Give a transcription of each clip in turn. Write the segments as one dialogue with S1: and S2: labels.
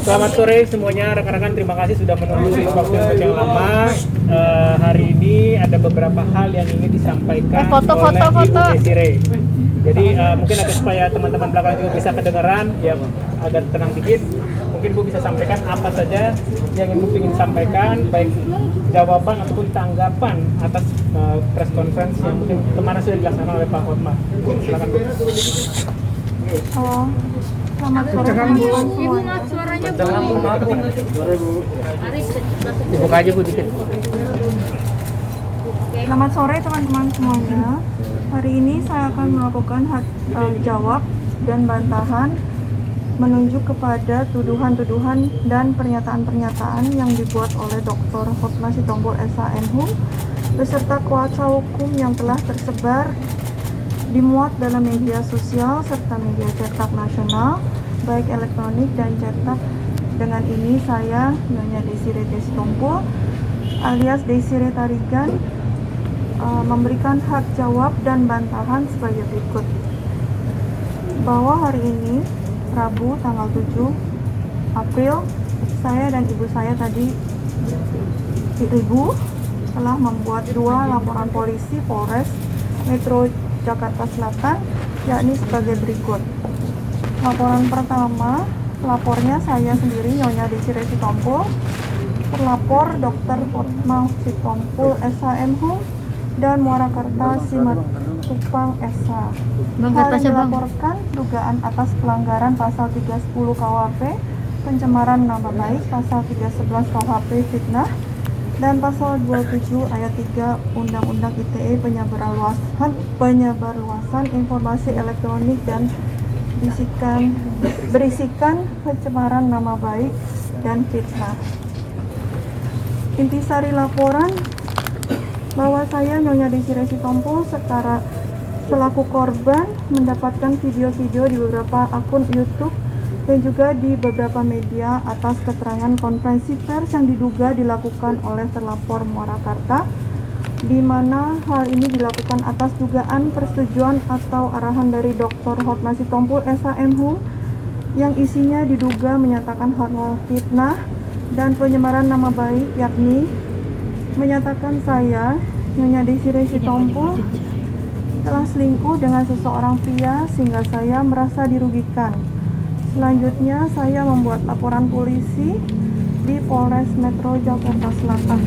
S1: Selamat sore semuanya rekan-rekan, terima kasih sudah menunggu di waktu yang lama. Hari ini ada beberapa hal yang ingin disampaikan oleh Ibu Desire. Jadi mungkin agak supaya teman-teman belakang juga bisa kedengaran, ya agak tenang dikit. Mungkin Bu bisa sampaikan apa saja yang Ibu ingin sampaikan, baik jawaban ataupun tanggapan atas press conference yang mungkin kemarin sudah dilaksanakan oleh Pak Hotma. Silakan Bu.
S2: Selamat sore teman-teman semuanya.
S1: Dibuka aja Bu dikit.
S2: Selamat sore teman-teman semuanya. Hari ini saya akan melakukan jawab dan bantahan menunjuk kepada tuduhan-tuduhan dan pernyataan-pernyataan yang dibuat oleh Dr. Hotma Sitompul SH.M.Hum beserta kuasa hukum yang telah tersebar dimuat dalam media sosial serta media cetak nasional, baik elektronik dan cetak. Dengan ini saya, Nyonya Desire Sitompul alias Desire Tarigan, memberikan hak jawab dan bantahan sebagai berikut. Bahwa hari ini, Rabu tanggal 7 April, saya dan ibu saya tadi, ibu telah membuat 2 laporan polisi Polres Metro Jakarta Selatan, yakni sebagai berikut. Laporan pertama, pelapornya saya sendiri, Nyonya Desire Sitompul, terlapor Dr. Hotma Sitompul SH.M.Hum dan Muarakarta Simatupang SH. Hal yang dilaporkan dugaan atas pelanggaran pasal 310 KUHP, pencemaran nama baik, pasal 311 KUHP fitnah, dan pasal 27 ayat 3 Undang-Undang ITE penyebarluasan informasi elektronik dan berisikan pencemaran nama baik dan fitnah. Intisari laporan bahwa saya, Nyonya Desire Sitompul, selaku korban mendapatkan video-video di beberapa akun YouTube dan juga di beberapa media atas keterangan konferensi pers yang diduga dilakukan oleh terlapor Muarakarta, di mana hal ini dilakukan atas dugaan persetujuan atau arahan dari Dr. Hotma Sitompul SH.M.Hum yang isinya diduga menyatakan hal fitnah dan penyemaran nama baik, yakni menyatakan saya, Nyonya Desire Sitompul, telah selingkuh dengan seseorang pria sehingga saya merasa dirugikan. Selanjutnya, saya membuat laporan polisi di Polres Metro Jakarta Selatan.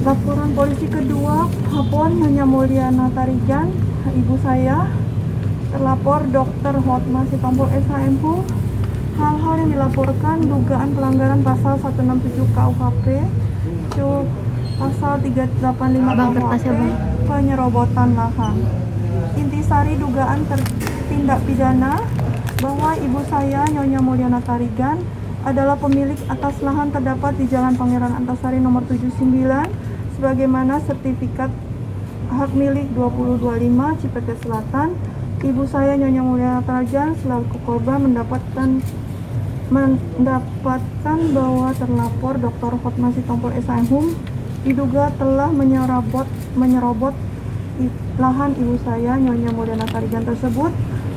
S2: Laporan polisi kedua, Hapon Nyonya Mulyana Tarigan, ibu saya, terlapor Dr. Hotma Sitompul SH.M.Hum. Hal-hal yang dilaporkan dugaan pelanggaran pasal 167 KUHP, pasal 385 KUHP, penyerobotan lahan. Intisari dugaan tindak pidana bahwa ibu saya, Nyonya Mulyana Tarigan, adalah pemilik atas lahan terdapat di Jalan Pangeran Antasari nomor 79 sebagaimana sertifikat hak milik 2025 Cipete Selatan. Ibu saya, Nyonya Mulyana Tarigan, selaku korban mendapatkan bahwa terlapor Dr. Hotma Sitompul SH.M.Hum diduga telah menyerobot lahan ibu saya, Nyonya Mulyana Tarigan tersebut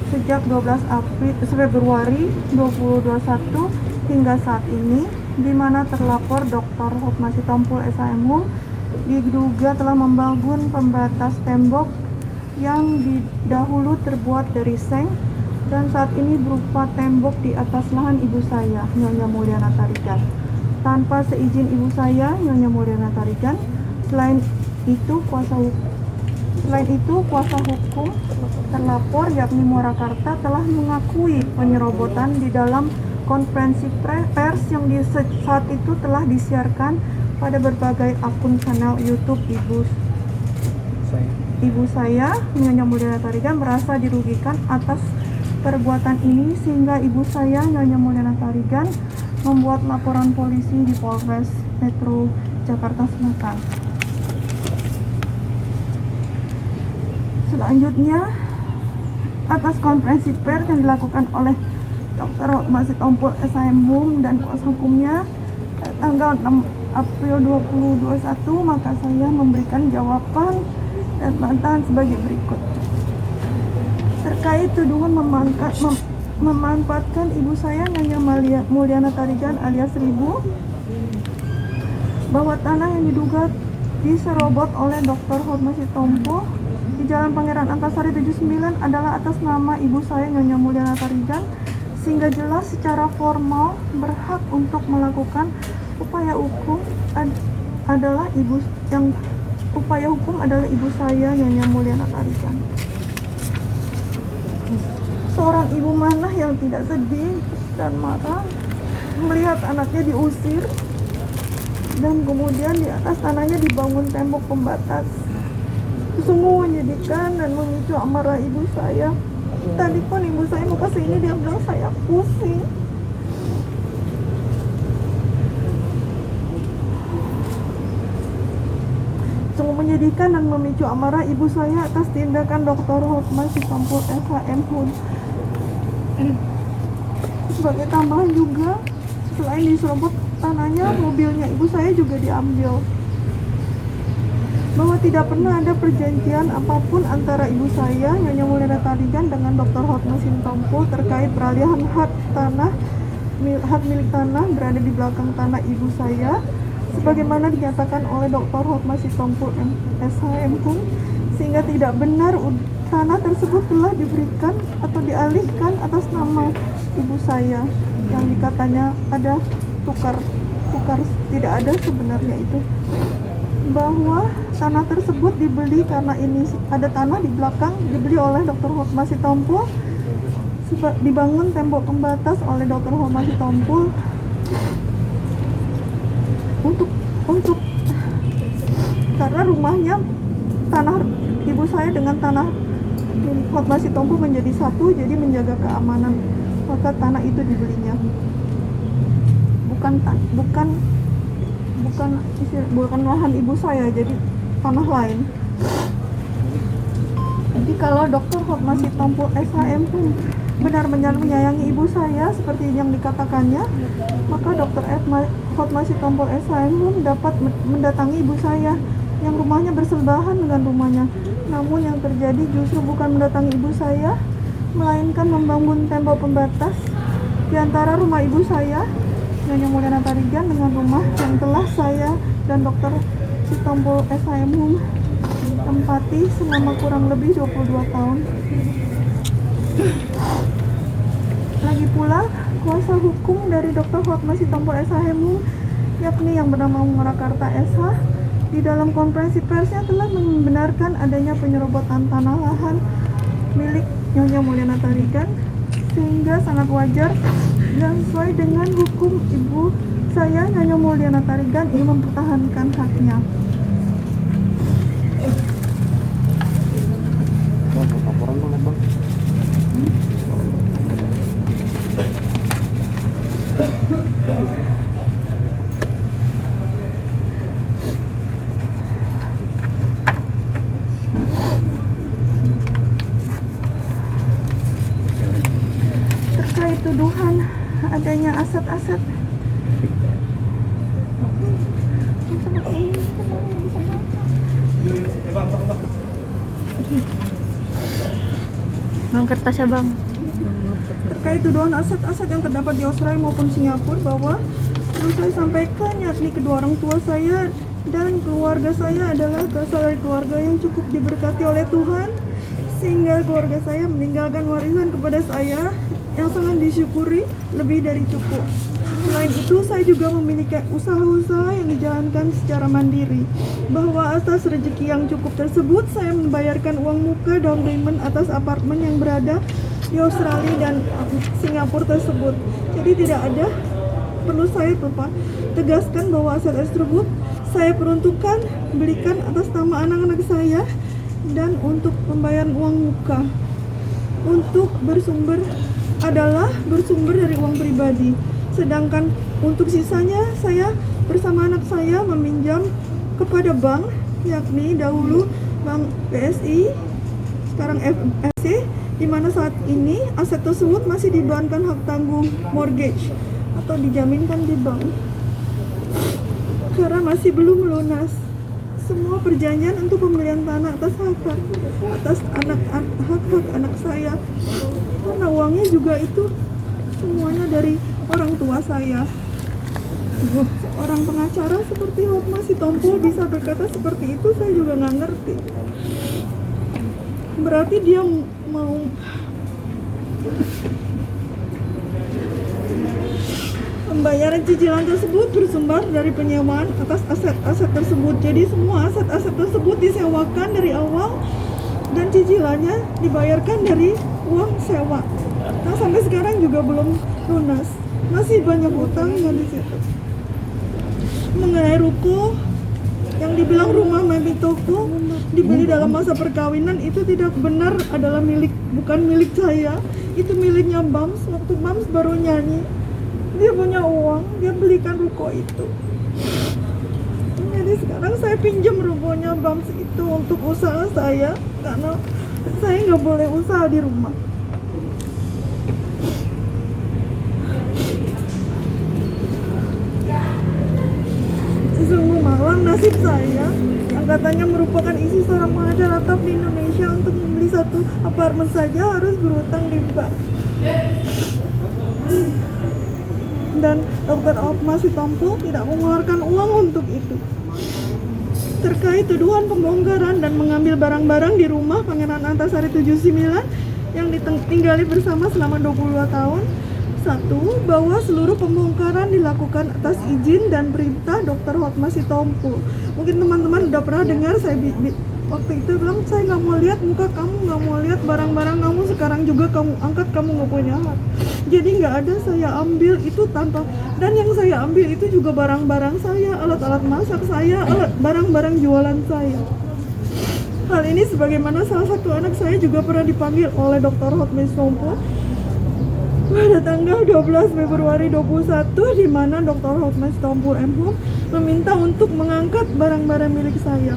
S2: sejak 12 Februari 2021 hingga saat ini, di mana terlapor Dr. Hotma Sitompul SH.M.Hum diduga telah membangun pembatas tembok yang dahulu terbuat dari seng dan saat ini berupa tembok di atas lahan ibu saya, Nyonya Mulyana Tarigan, tanpa seizin ibu saya, Nyonya Mulyana Tarigan. Selain itu, kuasa hukum terlapor yakni Muarakarta telah mengakui penyerobotan di dalam konferensi pers yang saat itu telah disiarkan pada berbagai akun channel YouTube ibu saya, Nyonya Mulyana Tarigan, merasa dirugikan atas perbuatan ini sehingga ibu saya, Nyonya Mulyana Tarigan, membuat laporan polisi di Polres Metro Jakarta Selatan. Selanjutnya, atas konferensi pers yang dilakukan oleh Dr. Hotma Sitompul SH.M.Hum dan kuasa hukumnya tanggal 6 April 2021, maka saya memberikan jawaban dan bantahan sebagai berikut. Terkait tuduhan memanfaatkan ibu saya Nyonya Mulyana Tarigan alias Ribu, bahwa tanah yang diduga diserobot oleh Dr. Hotma Sitompul di Jalan Pangeran Antasari 79 adalah atas nama ibu saya Nyonya Mulyana Tarigan, sehingga jelas secara formal berhak untuk melakukan upaya hukum adalah ibu saya Nyonya Mulyana Tarigan. Seorang ibu mana yang tidak sedih dan marah melihat anaknya diusir dan kemudian di atas tanahnya dibangun tembok pembatas. Sungguh menyedihkan dan memicu amarah ibu saya. Tadi pun ibu saya mau ke sini, dia bilang saya pusing. Sungguh menyedihkan dan memicu amarah ibu saya atas tindakan Dr. Hotma Sitompul SHM HUN. Sebagai tambahan juga, selain diserobot tanahnya, mobilnya ibu saya juga diambil. Bahwa tidak pernah ada perjanjian apapun antara ibu saya Nyonya Mulyana Tarigan dengan Dr. Hotma Sitompul terkait peralihan hak milik tanah berada di belakang tanah ibu saya, sebagaimana dinyatakan oleh Dr. Hotma Sitompul SHM HUN, sehingga tidak benar tanah tersebut telah diberikan atau dialihkan atas nama ibu saya yang dikatanya ada tukar, tidak ada sebenarnya itu. Bahwa tanah tersebut dibeli karena ini ada tanah di belakang dibeli oleh Dr. Hotma Sitompul, dibangun tembok pembatas oleh Dr. Hotma Sitompul untuk karena rumahnya, tanah ibu saya dengan tanah Hotma Sitompul menjadi satu, jadi menjaga keamanan, maka tanah itu dibelinya. Bukan lahan ibu saya, jadi tanah lain. Jadi kalau Dr. Hotma Sitompul SHM pun benar-benar menyayangi ibu saya seperti yang dikatakannya, maka Dr. Hotma Sitompul SHM pun dapat mendatangi ibu saya yang rumahnya bersebelahan dengan rumahnya. Namun yang terjadi justru bukan mendatangi ibu saya, melainkan membangun tembok pembatas di antara rumah ibu saya Nyonya Mulyana Tarigan dengan rumah yang telah saya dan Dr. Sitompul SHM HUN tempati selama kurang lebih 22 tahun. Lagi pula, kuasa hukum dari Dr. Hotma Sitompul SHM HUN, yakni yang bernama Murakarta SH, di dalam konferensi persnya telah membenarkan adanya penyerobotan tanah lahan milik Nyonya Mulyana Tarigan, sehingga sangat wajar dan sesuai dengan hukum ibu saya Nyonya Mulyana Tarigan ingin mempertahankan haknya. Terkait tuduhan adanya aset-aset
S3: Bang, kertasnya bang.
S2: terkait tuduhan aset-aset yang terdapat di Australia maupun Singapura, bahwa perlu saya sampaikan yakni kedua orang tua saya dan keluarga saya adalah berasal dari keluarga yang cukup diberkati oleh Tuhan, sehingga keluarga saya meninggalkan warisan kepada saya yang sangat disyukuri, lebih dari cukup. Selain itu, saya juga memiliki usaha-usaha yang dijalankan secara mandiri, bahwa atas rezeki yang cukup tersebut saya membayarkan uang muka down payment atas apartemen yang berada di Australia dan Singapura tersebut. Jadi tidak ada, perlu saya tegaskan bahwa aset tersebut saya peruntukkan belikan atas nama anak-anak saya dan untuk pembayaran uang muka. Untuk bersumber dari uang pribadi. Sedangkan untuk sisanya saya bersama anak saya meminjam kepada bank, yakni dahulu Bank BSI, sekarang FSC, di mana saat ini aset tersebut masih dibebankan hak tanggung mortgage atau dijaminkan di bank karena masih belum lunas, semua perjanjian untuk pembelian tanah atas hak anak saya, karena uangnya juga itu semuanya dari orang tua saya. Seorang pengacara seperti Hotma Sitompul bisa berkata seperti itu, saya juga nggak ngerti. Berarti dia mau pembayaran cicilan tersebut bersumber dari penyewaan atas aset-aset tersebut. Jadi semua aset-aset tersebut disewakan dari awal dan cicilannya dibayarkan dari uang sewa. Nah, sampai sekarang juga belum lunas. Masih banyak hutangnya di situ. Mengenai ruko yang dibilang rumah Mami Toko dibeli dalam masa perkawinan, itu tidak benar, adalah bukan milik saya. Itu miliknya Bams. Waktu Bams baru nyanyi, dia punya uang, dia belikan ruko itu. Jadi sekarang saya pinjam rukonya Bams itu untuk usaha saya, karena saya nggak boleh usaha di rumah. Sungguh malang nasib saya yang katanya merupakan isi seorang pengacara top di Indonesia untuk membeli satu apartemen saja harus berutang di bank. Dan Dr. Hotma Sitompul tidak mengeluarkan uang untuk itu. Terkait tuduhan pembongkaran dan mengambil barang-barang di rumah Pangeran Antasari 79 yang ditinggali bersama selama 22 tahun. Satu, bahwa seluruh pembongkaran dilakukan atas izin dan perintah Dr. Hotma Sitompul. Mungkin teman-teman udah pernah dengar saya waktu itu bilang, saya nggak mau lihat muka kamu, nggak mau lihat barang-barang kamu, sekarang juga kamu angkat, kamu nggak punya hak. Jadi nggak ada saya ambil itu tanpa, dan yang saya ambil itu juga barang-barang saya, alat-alat masak saya, barang-barang jualan saya. Hal ini sebagaimana salah satu anak saya juga pernah dipanggil oleh Dr. Hotma Sitompul pada tanggal 12 Februari 2021, di mana Dr. Hotma Sitompul MHum meminta untuk mengangkat barang-barang milik saya.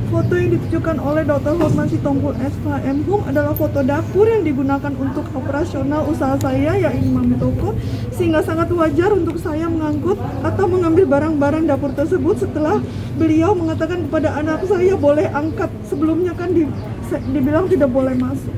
S2: Foto yang ditujukan oleh Dr. Hotma Sitompul SH MHum adalah foto dapur yang digunakan untuk operasional usaha saya, yaitu Mami Toko, sehingga sangat wajar untuk saya mengangkut atau mengambil barang-barang dapur tersebut setelah beliau mengatakan kepada anak saya boleh angkat. Sebelumnya kan dibilang tidak boleh masuk.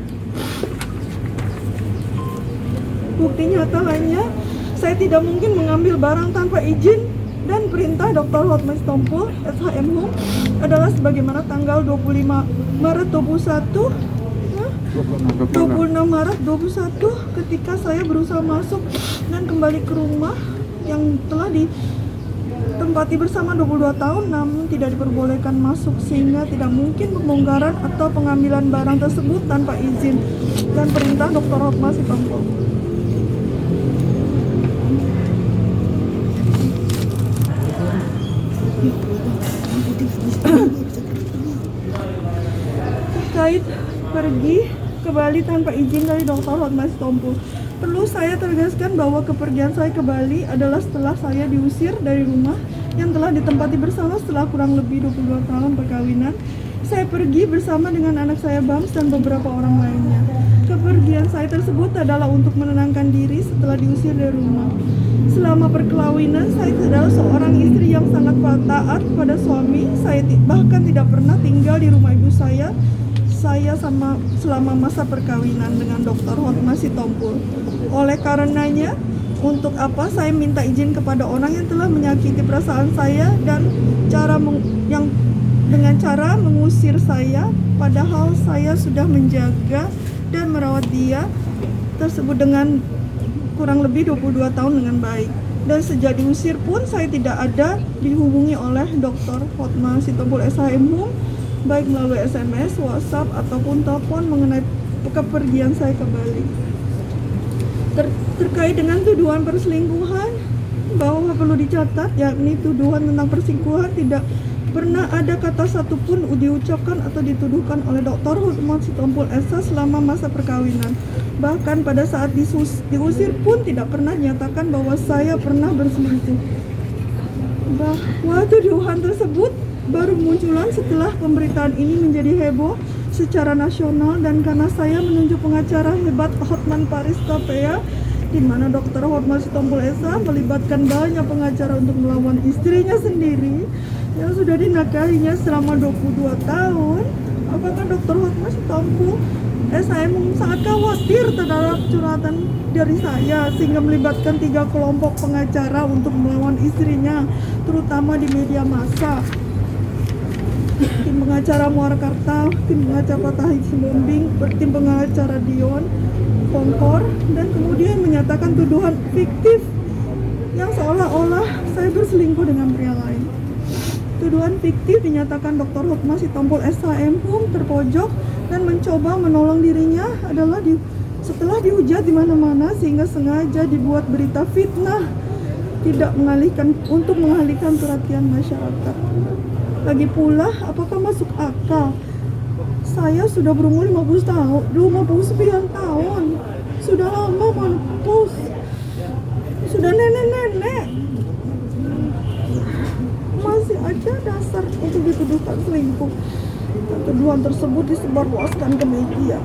S2: Bukti nyata lainnya, saya tidak mungkin mengambil barang tanpa izin dan perintah Dr. Hotma Sitompul SHMHum adalah sebagaimana tanggal 25 Maret 21, 26 Maret 21, ketika saya berusaha masuk dan kembali ke rumah yang telah ditempati bersama 22 tahun namun tidak diperbolehkan masuk, sehingga tidak mungkin pembongkaran atau pengambilan barang tersebut tanpa izin dan perintah Dr. Hotma Sitompul. Terkait pergi ke Bali tanpa izin dari Dr. Hotma Sitompul, perlu saya tegaskan bahwa kepergian saya ke Bali adalah setelah saya diusir dari rumah yang telah ditempati bersama setelah kurang lebih 22 tahun perkawinan. Saya pergi bersama dengan anak saya Bams dan beberapa orang lainnya. Kepergian saya tersebut adalah untuk menenangkan diri setelah diusir dari rumah. Selama perkawinan, saya adalah seorang istri yang sangat taat pada suami. Saya bahkan tidak pernah tinggal di rumah ibu saya selama masa perkawinan dengan Dr. Hotma Sitompul. Oleh karenanya, untuk apa saya minta izin kepada orang yang telah menyakiti perasaan saya dan dengan cara mengusir saya, padahal saya sudah menjaga dan merawat dia tersebut dengan kurang lebih 22 tahun dengan baik. Dan sejak diusir pun saya tidak ada dihubungi oleh Dr. Hotma Sitompul SHMHum, baik melalui SMS, WhatsApp, ataupun telepon mengenai kepergian saya ke Bali. Terkait dengan tuduhan perselingkuhan, bahwa perlu dicatat, yakni tuduhan tentang perselingkuhan tidak pernah ada kata satupun diucapkan atau dituduhkan oleh Dr. Hotma Sitompul SH selama masa perkawinan. Bahkan pada saat diusir pun tidak pernah dinyatakan bahwa saya pernah berselingkuh. Bahwa tuduhan tersebut baru munculan setelah pemberitaan ini menjadi heboh secara nasional, dan karena saya menunjuk pengacara hebat Hotman Paris Tapea, di mana Dr. Hotma Sitompul SH melibatkan banyak pengacara untuk melawan istrinya sendiri. yang sudah dinikahinya selama 22 tahun. Apakah Dr. Hotma Sitompul SHM sangat khawatir terhadap curhatan dari saya sehingga melibatkan 3 kelompok pengacara untuk melawan istrinya, terutama di media massa. Tim pengacara Muarakarta, tim pengacara Patah Simbombing, tim pengacara Dion, Pongkor, dan kemudian menyatakan tuduhan fiktif yang seolah-olah saya berselingkuh dengan pria lain. Tuduhan fiktif dinyatakan Dr. Hotma Sitompul SHM terpojok dan mencoba menolong dirinya adalah setelah dihujat di mana-mana sehingga sengaja dibuat berita fitnah untuk mengalihkan perhatian masyarakat. Lagi pula, apakah masuk akal? Saya sudah berumur 59 tahun. Sudah lama menopause. Sudah nenek-nenek. Masih ada dasar untuk dituduhkan selingkuh. Tuduhan tersebut disebarluaskan ke media.